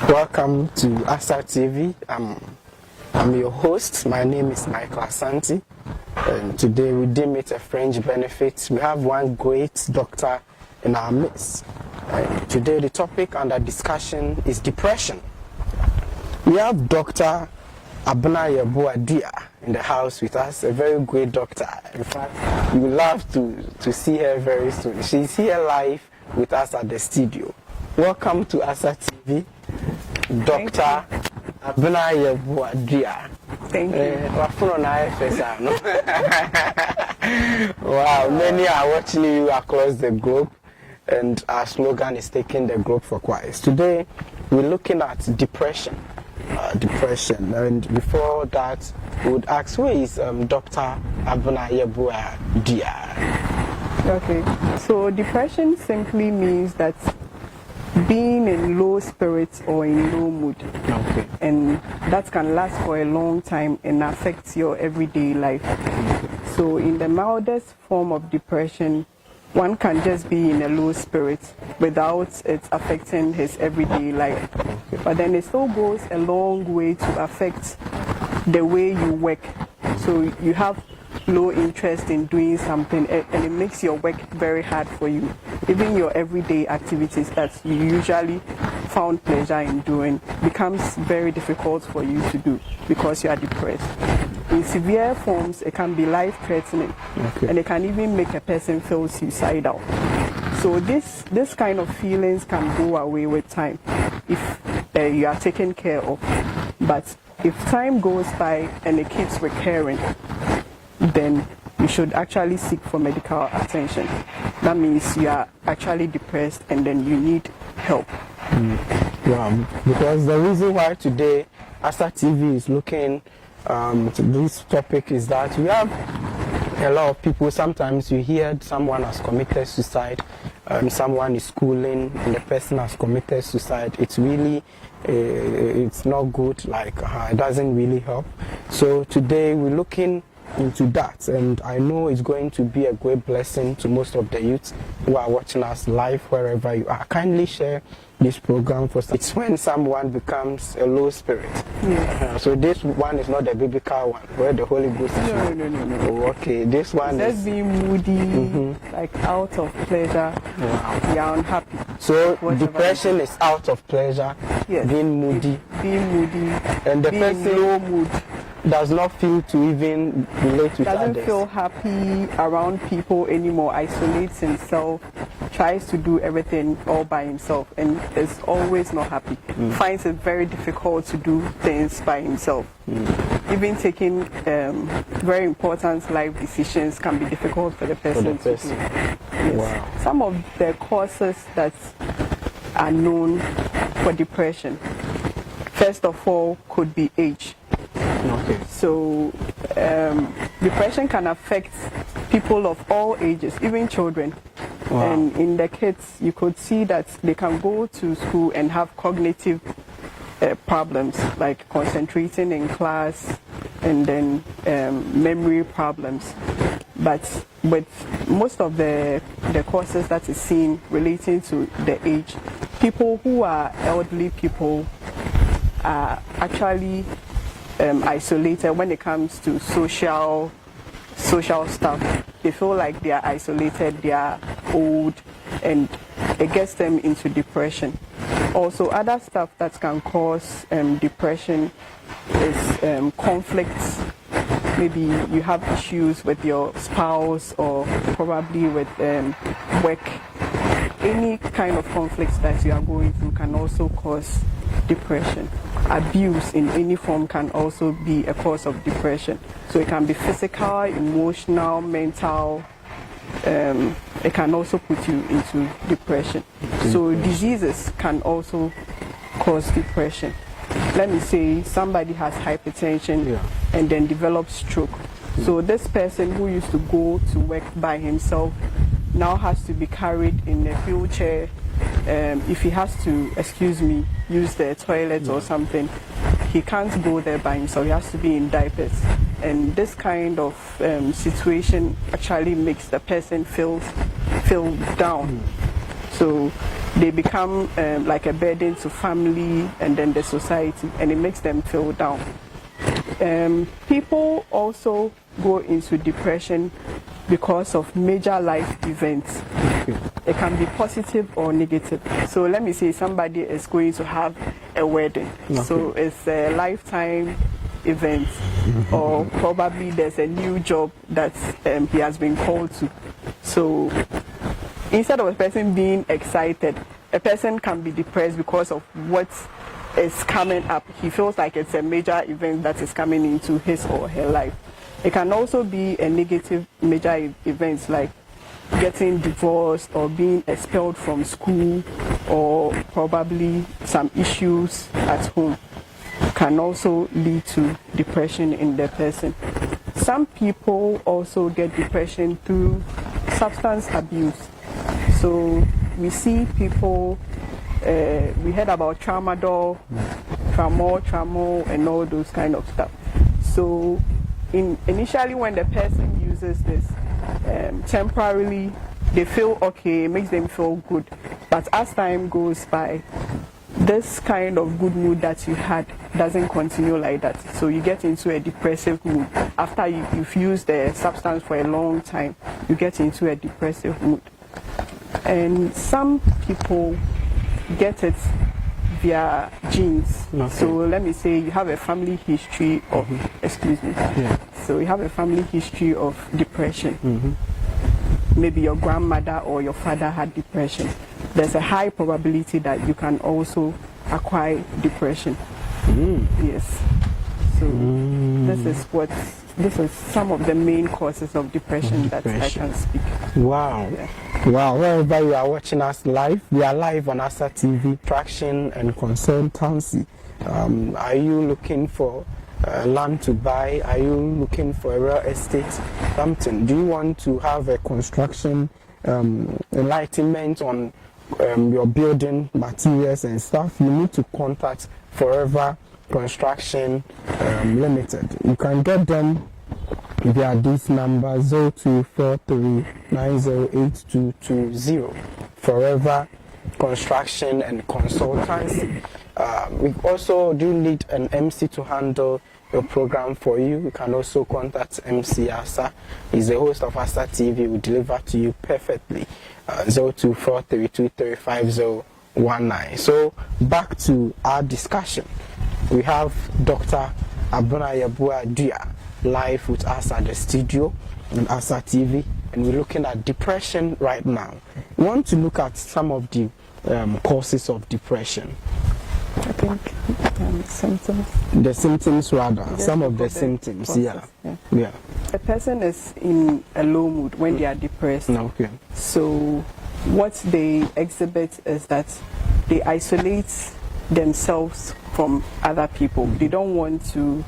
Welcome to ASA TV. I'm your host. My name is Michael Asante. And today we deem it a fringe benefit. We have one great doctor in our midst. Today the topic under discussion is depression. We have Dr. Abena Yeboah Duah in the house with us, a very great doctor. In fact, we would love to see her very soon. She's here live with us at the studio. Welcome to ASA TV, Dr. Abena Yeboah Duah. Thank you. Wow, many are watching you across the globe, and our slogan is taking the globe for Christ. Today, we're looking at depression. And before that, we would ask, who is Dr. Abena Yeboah Duah? Okay, so depression simply means that being in low spirits or in low mood. Okay. And that can last for a long time and affect your everyday life. So in the mildest form of depression, one can just be in a low spirit without it affecting his everyday life. But then it still goes a long way to affect the way you work. So you have low interest in doing something, and it makes your work very hard for you. Even your everyday activities that you usually found pleasure in doing becomes very difficult for you to do because you are depressed. In severe forms, it can be life-threatening, and it can even make a person feel suicidal. So this kind of feelings can go away with time if you are taken care of. But if time goes by and it keeps recurring, then you should actually seek for medical attention. That means you are actually depressed and then you need help. Wow, because the reason why today ASA TV is looking to this topic is that we have a lot of people. Sometimes you hear someone has committed suicide, someone is schooling and the person has committed suicide. It's really it's not good, like it doesn't really help. So today we're looking into that, and I know it's going to be a great blessing to most of the youths who are watching us live wherever you are. Kindly share this program for some. It's when someone becomes a low spirit. Yes. So this one is not the biblical one where the Holy Ghost is. No. Oh, okay, this one just is being moody, like out of pleasure. Wow. You are unhappy. So depression is out of pleasure, Yes. being moody, and the being in person low mood. does not feel to even relate with Doesn't others. feel happy around people anymore, isolates himself, tries to do everything all by himself, and is always not happy. Finds it very difficult to do things by himself. Even taking very important life decisions can be difficult for the person to do. Yes. Wow. Some of the causes that are known for depression, first of all, could be age. Okay. So depression can affect people of all ages, even children. Wow. And in the kids, you could see that they can go to school and have cognitive problems like concentrating in class, and then memory problems. But with most of the causes that is seen relating to the age, people who are elderly people are actually isolated when it comes to social stuff. They feel like they are isolated, they are old, and it gets them into depression. Also, other stuff that can cause depression is conflicts. Maybe you have issues with your spouse or probably with work. Any kind of conflicts that you are going through can also cause depression. Abuse in any form can also be a cause of depression. So it can be physical, emotional, mental. It can also put you into depression. So diseases can also cause depression. Let me say somebody has hypertension and then develops stroke. So this person who used to go to work by himself now has to be carried in a wheelchair. If he has to, use the toilet or something, he can't go there by himself. He has to be in diapers. And this kind of situation actually makes the person feel down. So they become like a burden to family and then the society, and it makes them feel down. People also go into depression because of major life events. It can be positive or negative. So let me say somebody is going to have a wedding. So it's a lifetime event, or probably there's a new job that he has been called to. So instead of a person being excited, a person can be depressed because of what is coming up. He feels like it's a major event that is coming into his or her life. It can also be a negative major event like getting divorced or being expelled from school, or probably some issues at home can also lead to depression in the person. Some people also get depression through substance abuse. So we see people, we heard about tramadol, tramol, and all those kind of stuff. So initially when the person uses this, temporarily they feel okay, it makes them feel good. But as time goes by, this kind of good mood that you had doesn't continue like that. So you get into a depressive mood. After you've used the substance for a long time, you get into a depressive mood. And some people get it via genes. So let me say you have a family history of, so you have a family history of depression. Maybe your grandmother or your father had depression. There's a high probability that you can also acquire depression. Yes. So this is some of the main causes of depression that I can speak. Wow. Yeah. Wow. Wherever you are watching us live, we are live on ASA TV, traction and consultancy. Are you looking for land to buy? Are you looking for a real estate? Something? Do you want to have a construction enlightenment on your building materials and stuff? You need to contact Forever Construction Limited. You can get them via this number 0243908220. Forever Construction and Consultancy. We also do need an MC to handle your program for you. You can also contact MC Asa. He's the host of Asa TV. We deliver to you perfectly. 0243235019. So back to our discussion. We have Dr. Abena Yeboah Duah live with us at the studio on Asa TV, and we're looking at depression right now. We want to look at some of the causes of depression. I think symptoms. The symptoms rather, Just some of the the symptoms, process, yeah. A person is in a low mood when they are depressed. Okay. So what they exhibit is that they isolate themselves from other people. They don't want to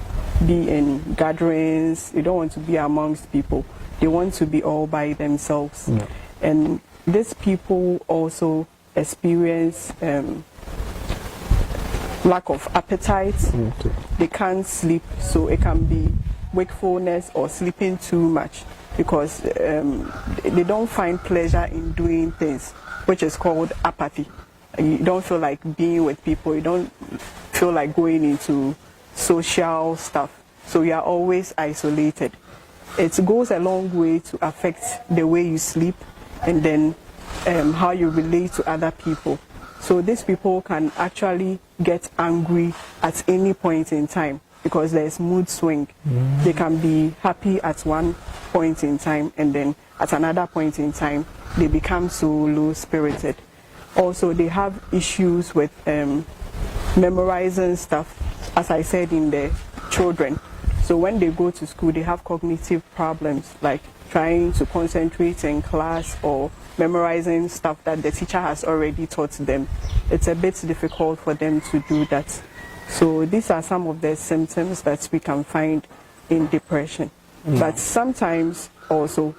be in gatherings. They don't want to be amongst people. They want to be all by themselves. Yeah. And these people also experience lack of appetite. Okay. They can't sleep, so it can be wakefulness or sleeping too much, because they don't find pleasure in doing things, which is called apathy. You don't feel like being with people. You don't feel like going into social stuff. So you are always isolated. It goes a long way to affect the way you sleep and then how you relate to other people. So these people can actually get angry at any point in time because there's mood swing. They can be happy at one point in time, and then at another point in time they become so low-spirited. Also, they have issues with memorizing stuff, as I said, in the children. So when they go to school, they have cognitive problems like trying to concentrate in class or memorizing stuff that the teacher has already taught them. It's a bit difficult for them to do that. So these are some of the symptoms that we can find in depression. But sometimes also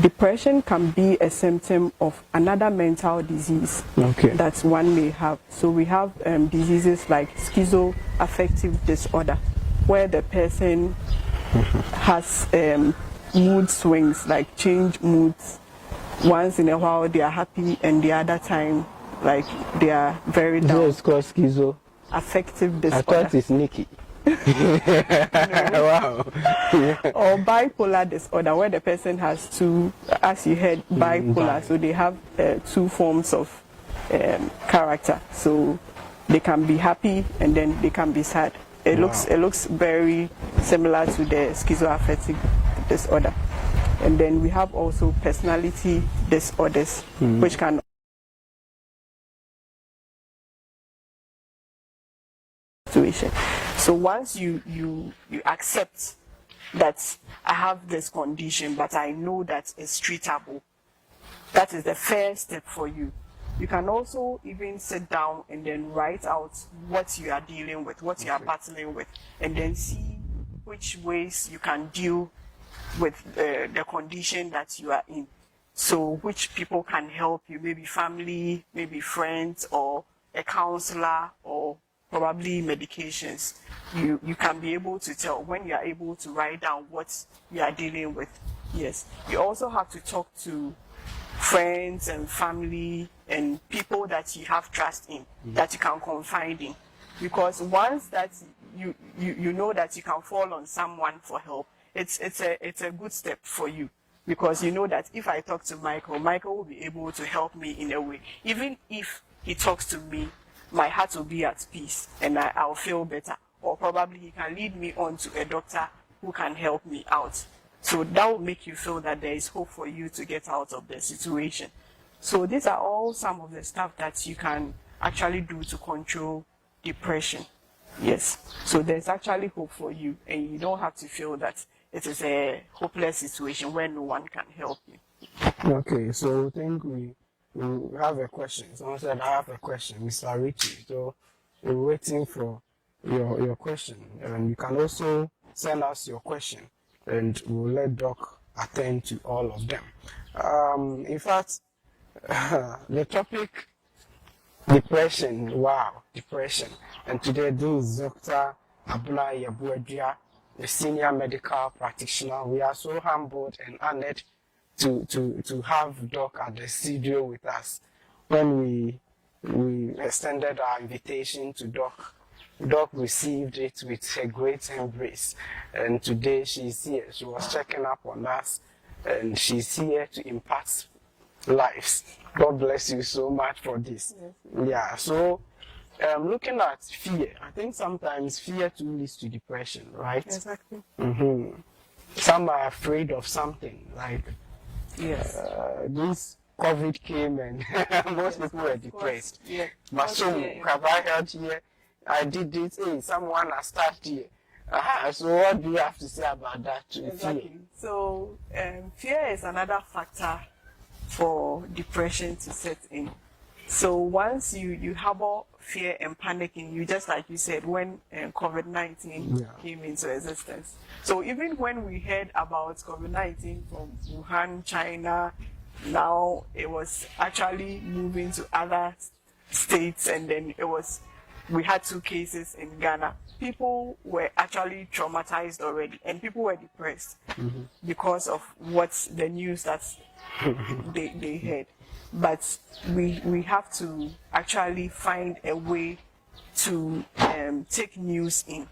depression can be a symptom of another mental disease that one may have. So we have diseases like schizoaffective disorder, where the person has mood swings, like change moods. Once in a while they are happy and the other time like they are very So down. it's called schizo. Affective I disorder. thought it's Nikki. Wow. Yeah. Or bipolar disorder, where the person has two, as you heard, bipolar. So they have two forms of character. So they can be happy and then they can be sad. It looks very similar to the schizoaffective disorder. And then we have also personality disorders, which can situation. So once you accept that I have this condition, but I know that it's treatable, that is the first step for you. You can also even sit down and then write out what you are dealing with, what you are battling with, and then see which ways you can deal with the condition that you are in. So which people can help you, maybe family, maybe friends, or a counselor, or probably medications. You can be able to tell when you are able to write down what you are dealing with. Yes. You also have to talk to friends and family and people that you have trust in, that you can confide in. Because once that you know that you can fall on someone for help, it's a good step for you. Because you know that if I talk to Michael, Michael will be able to help me in a way. Even if he talks to me, my heart will be at peace and I'll feel better. Or probably he can lead me on to a doctor who can help me out. So that will make you feel that there is hope for you to get out of the situation. So these are all some of the stuff that you can actually do to control depression. Yes. So there's actually hope for you, and you don't have to feel that it is a hopeless situation where no one can help you. Okay, so I think we have a question. Someone said I have a question, Mr. Richie. So we're waiting for your question, and you can also send us your question, and we'll let Doc attend to all of them. In fact, the topic depression. Wow, depression. And today this is Dr. Abena Yeboah Duah, a senior medical practitioner. We are so humbled and honored to have Doc at the studio with us. When we extended our invitation to Doc, Doc received it with a great embrace. And today she's here. She was checking up on us, and she's here to impact lives. God bless you so much for this. Yes. Yeah, so looking at fear, I think sometimes fear too leads to depression, right? Exactly. Some are afraid of something, like Yes. this COVID came and most people were depressed. Yeah. But so, have I heard here? I did this, hey, someone has started here. So what do you have to say about that too? Exactly. Fear? So fear is another factor for depression to set in. So once you harbor fear and panic in you, just like you said, when COVID-19 came into existence. So even when we heard about COVID-19 from Wuhan, China, now it was actually moving to other states, and then we had 2 cases in Ghana. People were actually traumatized already, and people were depressed because of what's the news that they heard. But we have to actually find a way to take news in.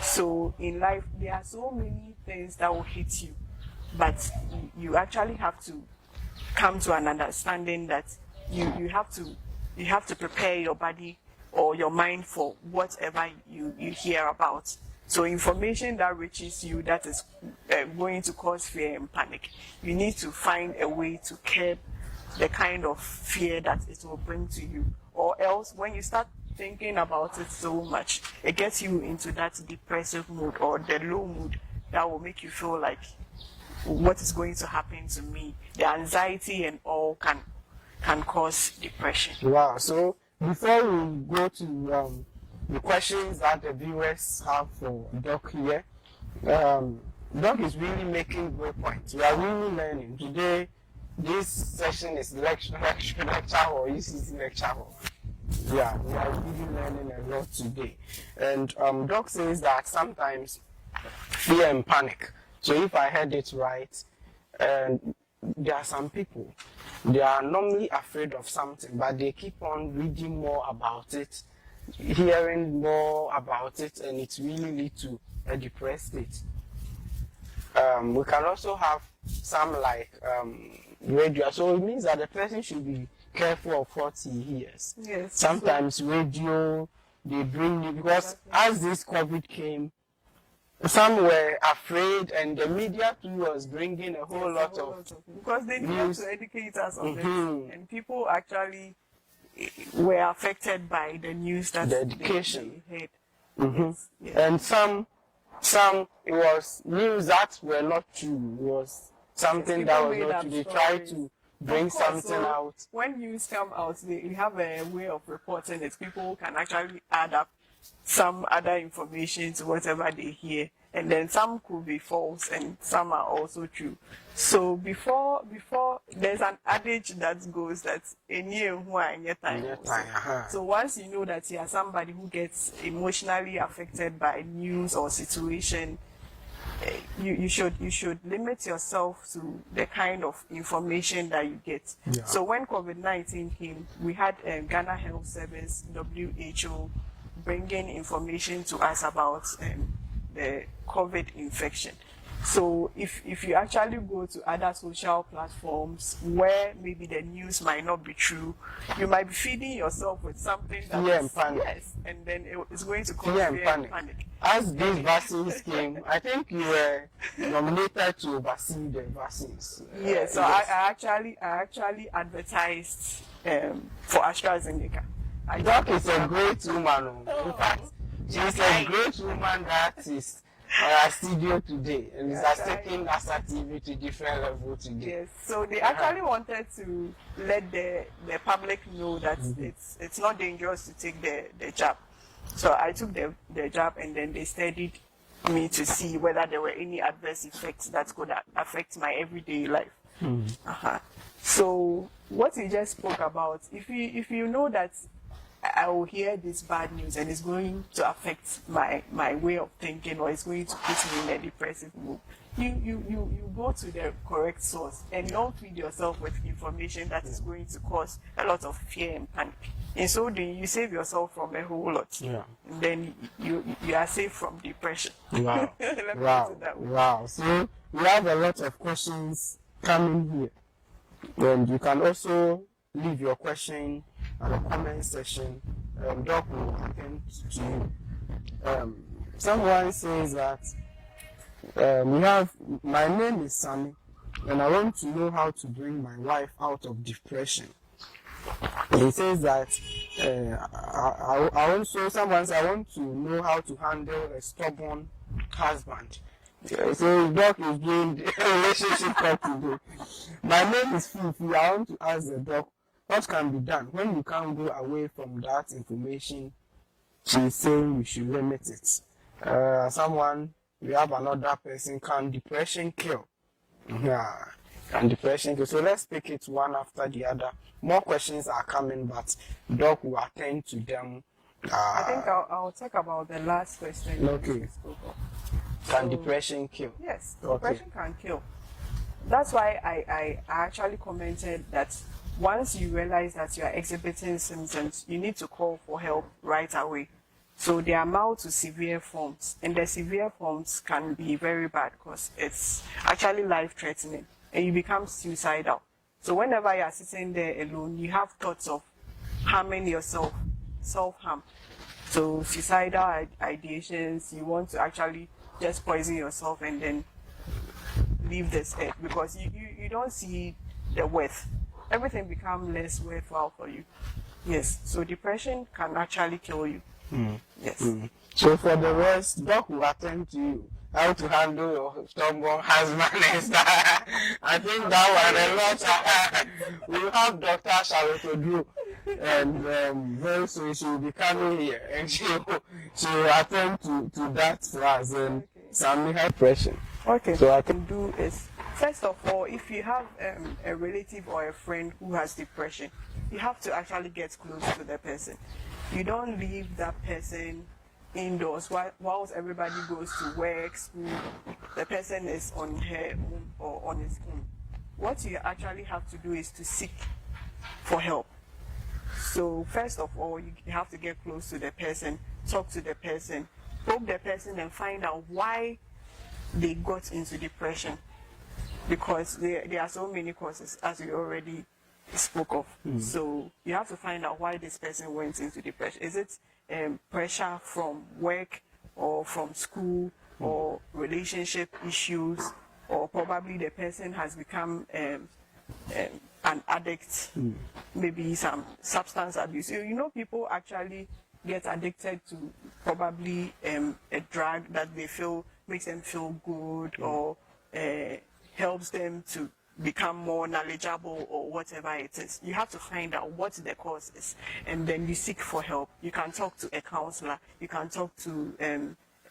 So in life, there are so many things that will hit you, but you actually have to come to an understanding that you have to prepare your body or your mind for whatever you hear about. So information that reaches you that is going to cause fear and panic, you need to find a way to curb the kind of fear that it will bring to you. Or else when you start thinking about it so much, it gets you into that depressive mood or the low mood that will make you feel like, what is going to happen to me? The anxiety and all can cause depression. Wow. So before we go to the questions that the viewers have for Doc here, Doc is really making great points. We are really learning. Today, this session is lecture hall, UCC lecture hall. Yeah, we are really learning a lot today. And Doc says that sometimes fear and panic. So if I heard it right, there are some people, they are normally afraid of something, but they keep on reading more about it, hearing more about it, and it really leads to a depressed state. We can also have some like radio, so it means that the person should be careful of what he hears. Yes. Sometimes radio, they bring you, because as this COVID came, some were afraid, and the media too was bringing a whole lot of because they needed news to educate us on this, and people actually were affected by the news that the education. they heard. Yes. Yes. And some it was news that were not true. It was something that was not true. They tried to bring something out. When news come out, we have a way of reporting it. People can actually add up some other information to whatever they hear, and then some could be false and some are also true. So before there's an adage that goes that so once you know that you are somebody who gets emotionally affected by news or situation, you should limit yourself to the kind of information that you get. Yeah. So when COVID-19 came, we had Ghana Health Service, WHO, bringing information to us about the COVID infection. So if you actually go to other social platforms where maybe the news might not be true, you might be feeding yourself with something that Fear and panic. Yes, and then it's going to cause Fear and panic. As these vaccines came, I think you were nominated to oversee the vaccines. Yes, so yes. I actually advertised for AstraZeneca. Doc is a great woman. In fact, she's a great woman that is on our studio today, and is taking Nasa TV to different level today. Yes, so they actually wanted to let the public know that it's not dangerous to take the jab. So I took the jab, and then they studied me to see whether there were any adverse effects that could affect my everyday life. So what you just spoke about, if you know that I will hear this bad news and it's going to affect my way of thinking, or it's going to put me in a depressive mood, you go to the correct source and don't feed yourself with information that is going to cause a lot of fear and panic. And so you save yourself from a whole lot. Yeah. And then you are safe from depression. Wow. Wow. So we have a lot of questions coming here. And you can also leave your question at the comment section. Doc will attend to you. Someone says that my name is Sammy, and I want to know how to bring my wife out of depression. He says that I want to know how to handle a stubborn husband. So Doc is doing the relationship talk today. My name is Fifi. I want to ask the Doc, what can be done when you can't go away from that information? She's saying we should limit it. We have another person, can depression kill? Yeah, can depression kill? So let's pick it one after the other. More questions are coming, but Doc will attend to them. I think I'll talk about the last question. Okay. Can depression kill? Yes, depression can kill. That's why I actually commented that once you realize that you are exhibiting symptoms, you need to call for help right away. So they are mild to severe forms, and the severe forms can be very bad because it's actually life-threatening, and you become suicidal. So whenever you are sitting there alone, you have thoughts of harming yourself, self-harm. So suicidal ideations, you want to actually just poison yourself and then leave this earth because you don't see the worth. Everything becomes less worthwhile for you. Yes, so depression can actually kill you. Yes. So for the rest, Doc will attend to you how to handle your stubborn husband and stuff. I think that one a lot. We'll have Dr. Charlotte Drew, and very soon she will be coming here, and she will attend to that for us and some depression. Okay. So what I can do is, first of all, if you have a relative or a friend who has depression, you have to actually get close to the person. You don't leave that person indoors whilst everybody goes to work, school. The person is on her own or on his own. what you actually have to do is to seek for help. So first of all, you have to get close to the person, talk to the person, probe the person, and find out why they got into depression. Because there are so many causes, as we already spoke of. So you have to find out why this person went into depression. Is it pressure from work or from school or relationship issues, or probably the person has become an addict, maybe some substance abuse. You know, people actually get addicted to probably a drug that they feel makes them feel good, or helps them to become more knowledgeable, or whatever it is. You have to find out what the cause is, and then you seek for help. You can talk to a counselor, you can talk to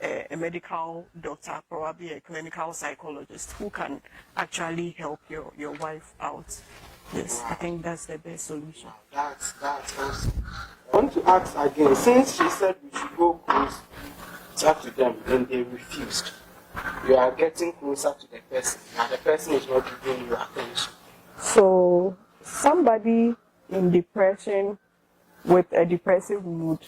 a medical doctor, probably a clinical psychologist, who can actually help your wife out. Yes, I think that's the best solution. That's awesome. I want to ask again, since she said we should go close talk to them and they refused, you are getting closer to the person and the person is not giving you attention. So somebody in depression with a depressive mood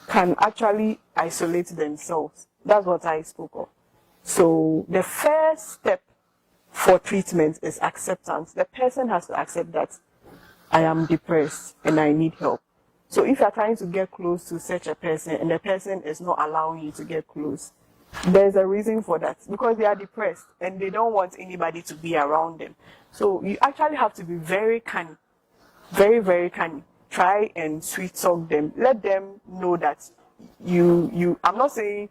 can actually isolate themselves. That's what I spoke of. So the first step for treatment is acceptance. The person has to accept that I am depressed and I need help. So if you're trying to get close to such a person and the person is not allowing you to get close, there's a reason for that, because they are depressed and they don't want anybody to be around them. So you actually have to be very canny, very, very canny. Try and sweet talk them. Let them know that I'm not saying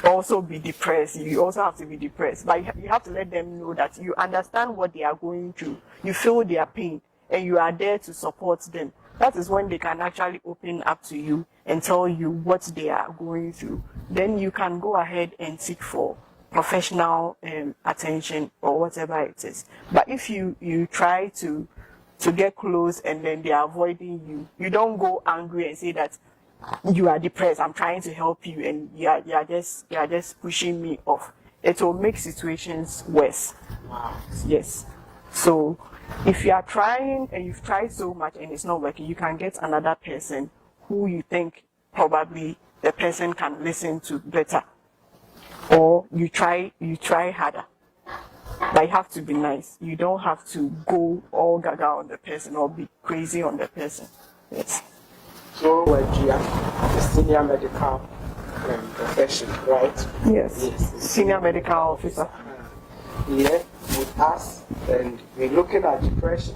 also be depressed. You also have to be depressed, but you have to let them know that you understand what they are going through. You feel their pain and you are there to support them. That is when they can actually open up to you and tell you what they are going through. Then you can go ahead and seek for professional attention or whatever it is. But if you try to get close and then they are avoiding you, you don't go angry and say that you are depressed, I'm trying to help you, and you are just pushing me off. It will make situations worse. Yes. So if you are trying and you've tried so much and it's not working, you can get another person who you think probably the person can listen to better, or you try harder. But you have to be nice. You don't have to go all gaga on the person or be crazy on the person. Yes. So you are a senior medical profession, right? Yes. Senior medical officer. Here with us, and we're looking at depression.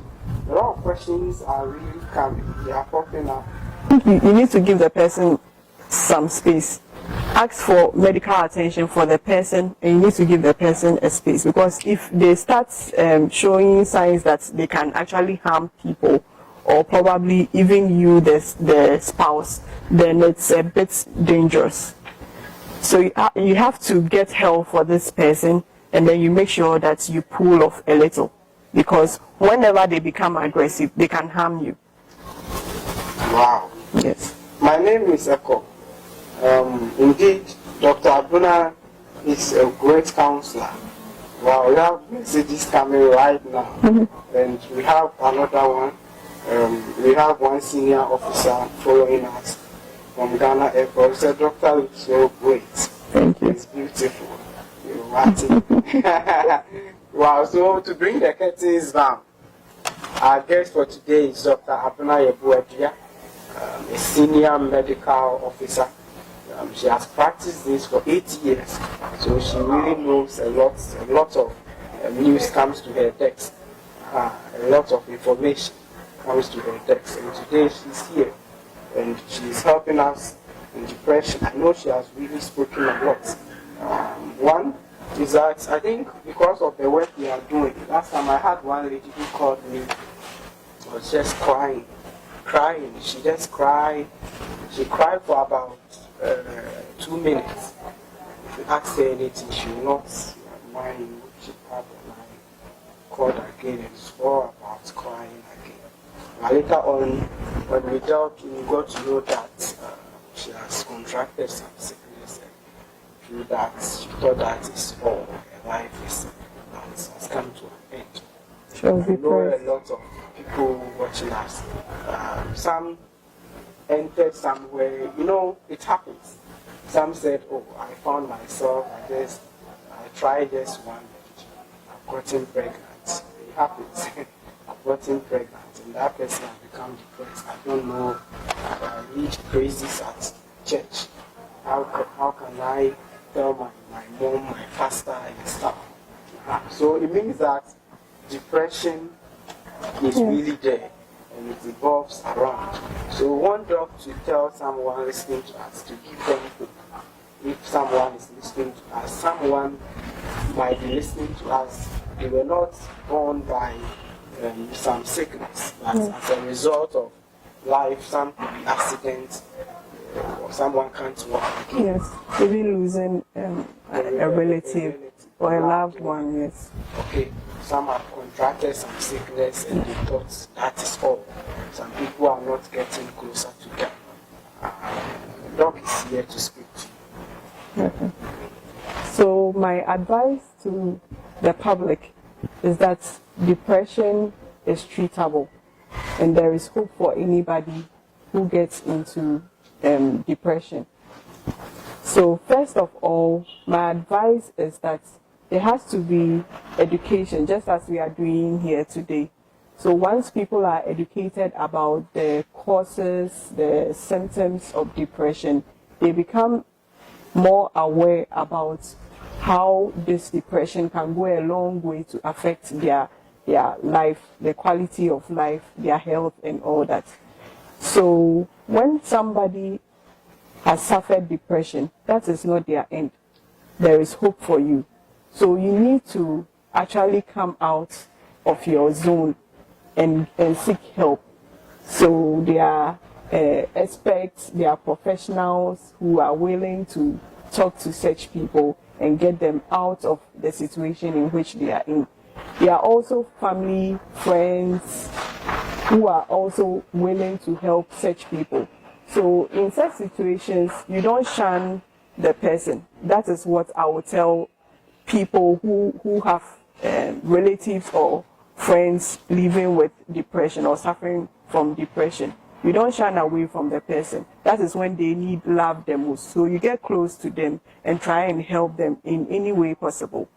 A lot of questions are really coming. They are popping up. You need to give the person some space. Ask for medical attention for the person, and you need to give the person a space, because if they start showing signs that they can actually harm people, or probably even you, the spouse, then it's a bit dangerous. So you have to get help for this person, and then you make sure that you pull off a little, because whenever they become aggressive, they can harm you. Wow. Yes. My name is Eko. Indeed, Dr. Abena is a great counselor. Wow, we have messages coming right now. And we have another one. We have one senior officer following us from Ghana Airport. He said, Doctor looks so great. Thank you. It's beautiful. You're watching. Wow, so to bring the curtains down, our guest for today is Dr. Abena Yeboah Duah, a senior medical officer. She has practiced this for 8 years, so she really knows a lot of news comes to her desk, a lot of information comes to her desk, and today she's here and she's helping us in depression. I know she has really spoken a lot. One is that I think because of the work we are doing, last time I had one lady who called me, was just crying. She just cried. She cried for about 2 minutes. If you ask her anything, she will not mind. She probably called again and swore about crying again. But later on, when we dealt, we got to know that she has contracted some sickness, and through that, she thought that is all. Her life has come to an end. She was I know a depressed. lot of people watching us. Some entered somewhere, it happens. Some said, oh, I found myself, I tried this one, and I've gotten pregnant. It happens. I've gotten pregnant, and that person has become depressed. I don't know, read praises at church. How can I tell my mom, my pastor, and stuff? So it means that depression is really there, and it evolves around. So we want Doc to tell someone listening to us, to give them hope. If someone is listening to us, someone might be listening to us, they were not born by some sickness, but as a result of life, some accident, or someone can't walk. Yes, even losing a relative or a loved one, yes. Okay, some have contracted some sickness and they thought that is all. Some people are not getting closer to them. Doc is here to speak to you. Okay. So my advice to the public is that depression is treatable, and there is hope for anybody who gets into depression. So first of all, my advice is that there has to be education, just as we are doing here today. So once people are educated about the causes, the symptoms of depression, they become more aware about how this depression can go a long way to affect their life, the quality of life, their health, and all that. So when somebody has suffered depression, that is not their end. There is hope for you. So you need to actually come out of your zone and seek help. So there are experts, there are professionals who are willing to talk to such people and get them out of the situation in which they are in. There are also family, friends who are also willing to help such people. So in such situations, you don't shun the person. That is what I would tell people who have relatives or friends living with depression or suffering from depression. You don't shun away from the person. That is when they need love the most. So you get close to them and try and help them in any way possible.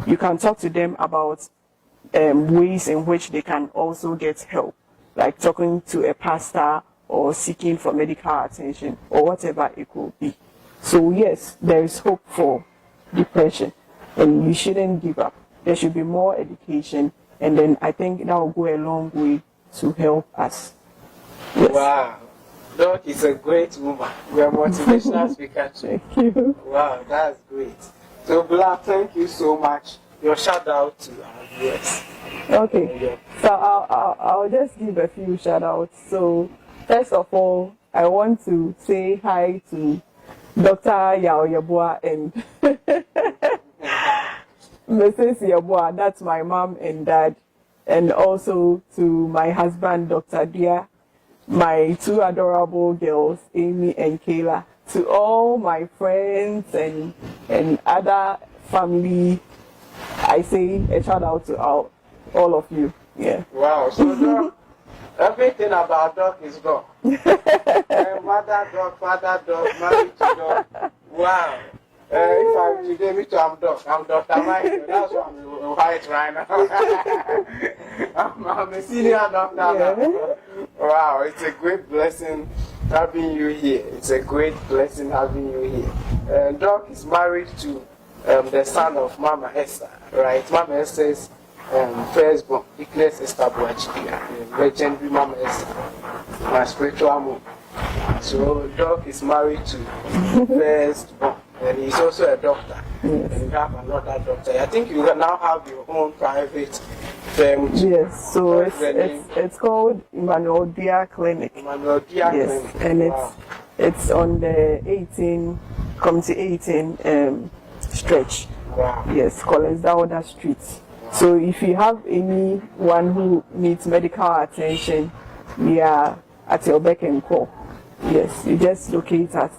You can talk to them about ways in which they can also get help, like talking to a pastor or seeking for medical attention or whatever it could be. So yes, there is hope for depression, and you shouldn't give up. There should be more education, and then I think that will go a long way to help us. Yes. Wow, Doc is a great woman. We are motivational speaker too. Thank you. Wow, that's great. So Bla, thank you so much. Your shout out to our viewers. Okay, so I'll just give a few shout outs. So first of all, I want to say hi to Dr. Abena Yeboah and Mrs. Yeboah, that's my mom and dad, and also to my husband, Dr. Duah, my two adorable girls, Amy and Kayla, to all my friends and other family. I say a shout out to all of you. Yeah. Wow, so Doc, everything about Doc is Doc. Mother Doc, father Doc, married to Doc. Wow. If I'm today, me too, I'm Doc. I'm Dr. Mike. That's why I'm white right now. I'm a senior doctor now. Wow, it's a great blessing having you here. It's a great blessing having you here. Doc is married to the son of Mama Esther, right? Mama Esther's firstborn, Dickness Esther Boachia, legendary Mama Esther, my spiritual mom. So Doc is married to firstborn, and he's also a doctor. Yes. And you have another doctor. I think you now have your own private firm. Yes, so it's called Abena Yeboah Clinic. Abena Yeboah Clinic. And wow. it's on the Community 18 stretch. Wow. Yes, Collins Dawda Street. Wow. So if you have anyone who needs medical attention, we are at your beck and call. Yes, you just locate us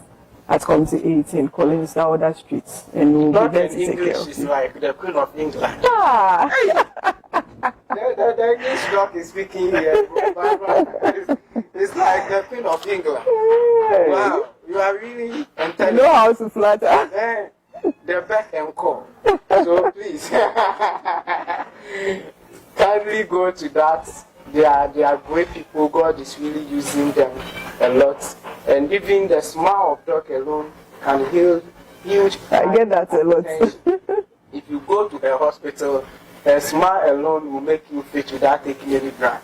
at Community 18, Collins Dawda Street, and we'll Not be there to in take English, care of it's you. like the Queen of England. Ah! The English doc is speaking here. It's like the Queen of England. Wow, you are really intelligent. You know how to flatter. The back and call. So please, kindly go to that. They are great people. God is really using them a lot. And even the smile of Doc alone can heal huge. I get that a lot. If you go to a hospital, a smile alone will make you fit without taking any drug.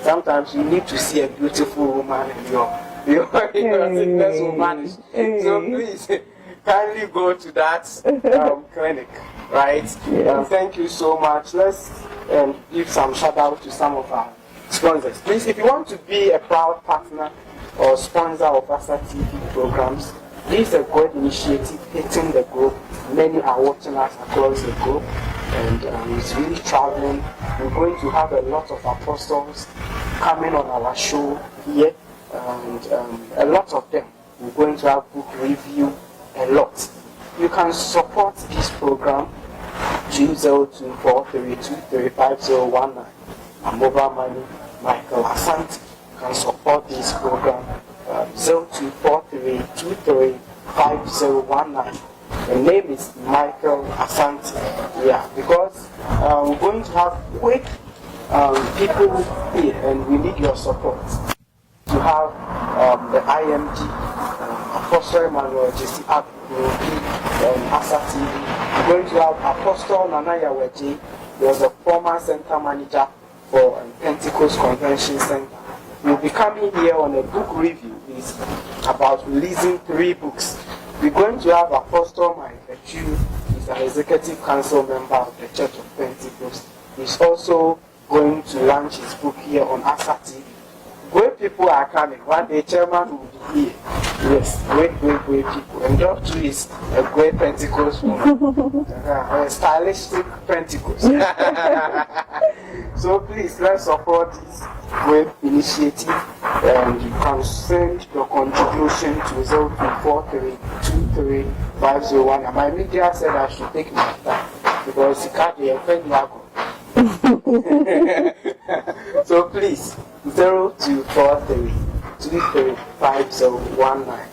Sometimes you need to see a beautiful woman and your sickness will vanish. So please, kindly go to that clinic, right? Yes. Thank you so much. Let's give some shout out to some of our sponsors. Please, if you want to be a proud partner or sponsor of ASA TV programs, this is a great initiative hitting the globe. Many are watching us across the globe, and it's really traveling. We're going to have a lot of apostles coming on our show here, and a lot of them. We're going to have book review, a lot. You can support this program 2024323519. A mobile money, Michael Asante can support this program 0243235019. The name is Michael Asante. Yeah, because we're going to have quick people here, and we need your support to have the IMD, Apostle Emmanuel Jesse Abu will be ASA TV. We're going to have Apostle Nanaya Weji. He was a former center manager for Pentecost Convention Center. We'll be coming here on a book review. It's about releasing 3 books. We're going to have Apostle Mike Echu. He's an executive council member of the Church of Pentecost. He's also going to launch his book here on ASA TV. Great people are coming. One day chairman will be here. Yes, great people. And Dr. is a great Pentecost woman. A stylistic Pentecost. So please, let's support this great initiative, and you can send your contribution to 0243235019. And my media said I should take my time because it can't be a friend. So please, 0243235019.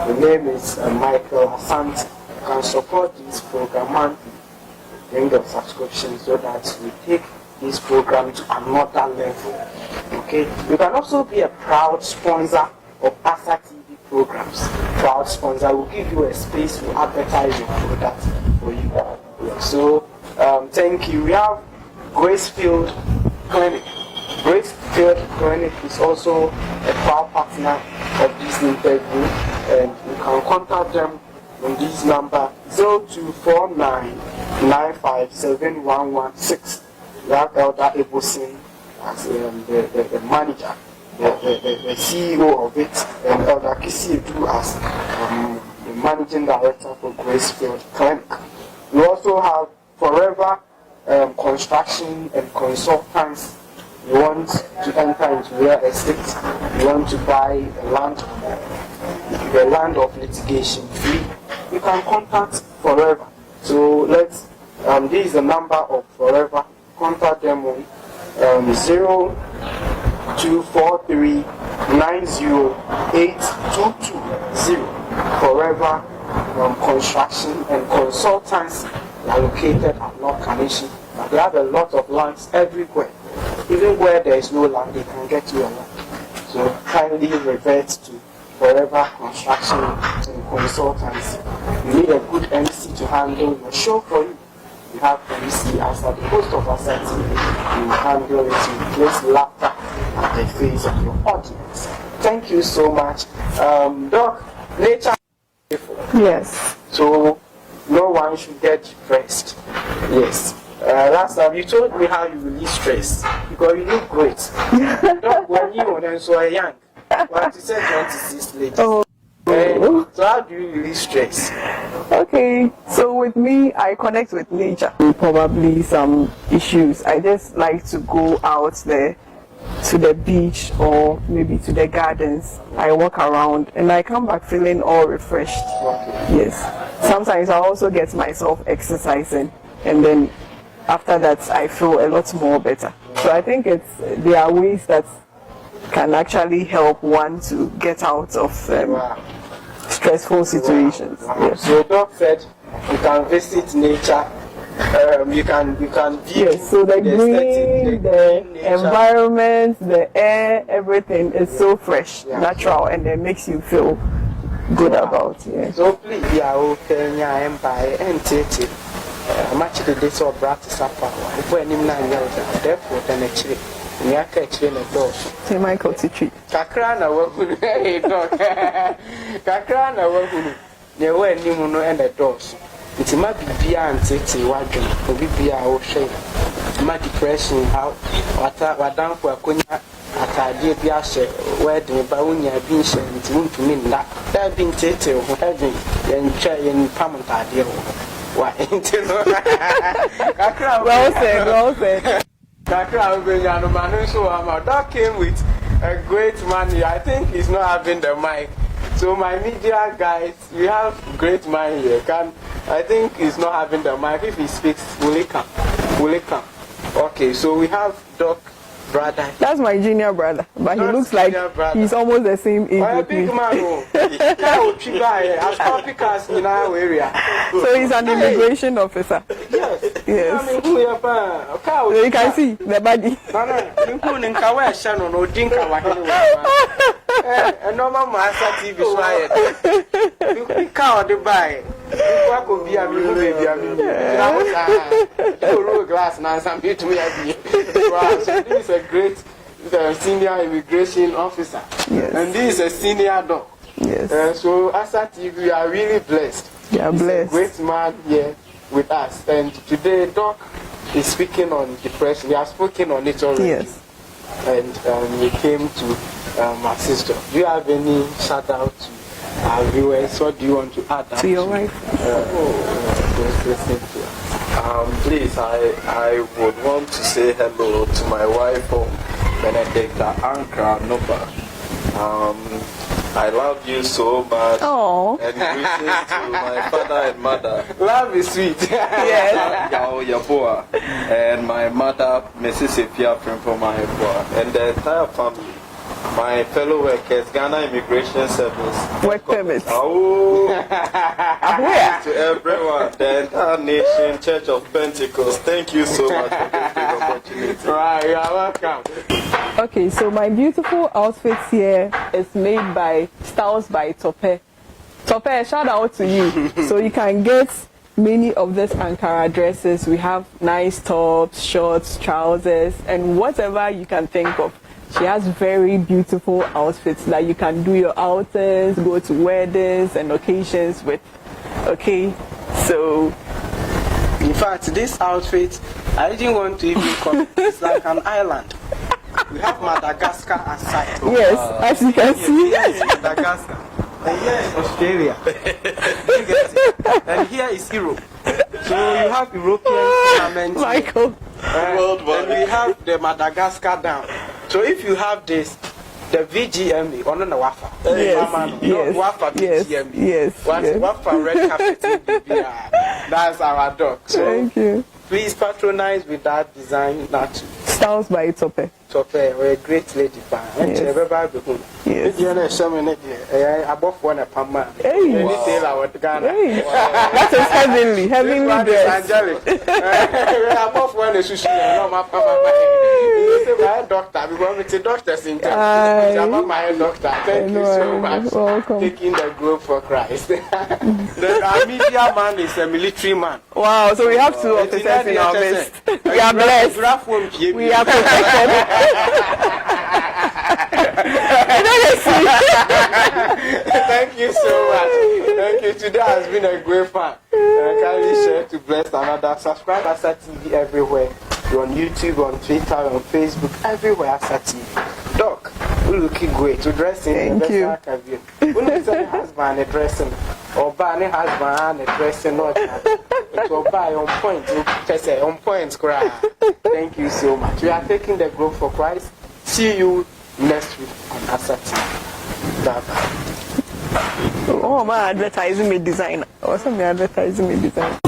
The name is Michael Asante. You can support this program monthly. Bring your subscription so that we take this program to another level. Okay, you can also be a proud sponsor of ASA TV programs. Proud sponsor will give you a space to advertise your product for you. So thank you. We have Gracefield Clinic. Gracefield Clinic is also a proud partner of this interview, and you can contact them on this number 0249957116. We have Elder Ebosin as the manager, the CEO of it, and Elder Kisi Edu as the managing director for Gracefield Clinic. We also have Forever Construction and Consultants. You want to enter into real estate, you want to buy the land of litigation free, you can contact Forever. So let's, this is the number of Forever. Contact them on 0243908220. Forever Construction and Consultants are located at North Carnation. They have a lot of lands everywhere. Even where there is no land, they can get you a land. So kindly revert to Forever Construction and Consultants. You need a good MC to handle your show for you. You have MC as the host of ASA TV. You handle it, you place laughter at the face of your audience. Thank you so much. Doc, nature is beautiful. Yes. So no one should get depressed. Yes. Last time you told me how you release stress because you look great. Doc, when you were so young, but you said 26 ladies. Oh. So how do you release stress? Okay, so with me, I connect with nature. Probably some issues. I just like to go out there to the beach or maybe to the gardens. I walk around and I come back feeling all refreshed. Okay. Yes. Sometimes I also get myself exercising, and then after that I feel a lot more better. So I think there are ways that can actually help one to get out of stressful situations. Yes. So Doc said you can visit nature. You can view so the green, the environment, the air, everything is so fresh, natural, and it makes you feel good about it. So please, okay, and buy and take it. Much of the days of practice up when him 9 years therefore then actually in the door. Say Michael Titri. Kakrana work Kakrana work there were any mono and the doors. It might be beyond 60 wagon, or be our shame. My depression, how what down for a cognac at idea be a share, where the Baunia being shared to mean that there being tated or having and try and permanent idea. Why? Well said. That came with a great man. I think he's not having the mic. So my media guys, we have great man here. I think he's not having the mic. If he speaks, will he come? Okay, so we have Doc brother. That's my junior brother, but he looks like he's almost the same age with me. Big man, in our area. So he's an immigration officer. Yes. So you can see the body. Normal master TV glass now. This is a great senior immigration officer, and this is a senior doc. Yes. So Asa TV, we are really blessed. You are blessed. A great man here with us, and today Doc is speaking on depression. We have spoken on it already. Yes. And we came to my sister. Do you have any shout out to our viewers? What do you want to add? To your wife? Please, I would want to say hello to my wife, Benedicta Ankra Noba. I love you so much. Oh. And greetings to my father and mother. Love is sweet. Yes. Abena Yeboah and my mother, Mrs. Ifia Frimpoma Yeboah, and the entire family. My fellow workers, Ghana Immigration Service. Work permit. Oh, to everyone, the entire nation, Church of Pentecost. Thank you so much for this big opportunity. Right, you are welcome. Okay, so my beautiful outfit here is made by Styles by Tope. Tope, shout out to you. So you can get many of these Ankara dresses. We have nice tops, shorts, trousers, and whatever you can think of. She has very beautiful outfits that you can do your outings, go to weddings and occasions with. Okay, so in fact, this outfit, I didn't want to even call. It's like an island. We have Madagascar aside. Yes, as you can see. Yes, Madagascar. And here is Australia. You get it? And here is Europe. So you have European tournaments. Michael. Worldwide. And we have the Madagascar down. So if you have this, the VGMB, on the Wafa. Wafa VGMB. Yes. Wafa red carpet. That's our dog. So thank you. Please patronize with that design. Not Styles by Tope. Tope, we're a great lady. Yes. Above one a pama. Hey. That is heavenly. Heavenly dress. Angelic. Above one a sushi. No, my pama. My doctor, because it's a doctor's in town. My doctor. Thank you so much. Welcome. Taking the globe for Christ. Our media man is a military man. Wow, so we have two officers in our midst. We are blessed. We are protected. Thank you so much. Thank you. Today has been a great fun. Kindly share to bless another. Subscribe Asa TV everywhere. You're on YouTube, on Twitter, on Facebook, everywhere Asa TV. Doc, we're looking great. We're dressing. Thank you. When you say husband and dressing, or buy a husband and dressing, not to buy on point. On point, cry. Thank you so much. We are taking the growth for Christ. See you next week on Asa TV. Bye-bye. Oh, my advertising me designer. Also, my advertising me designer.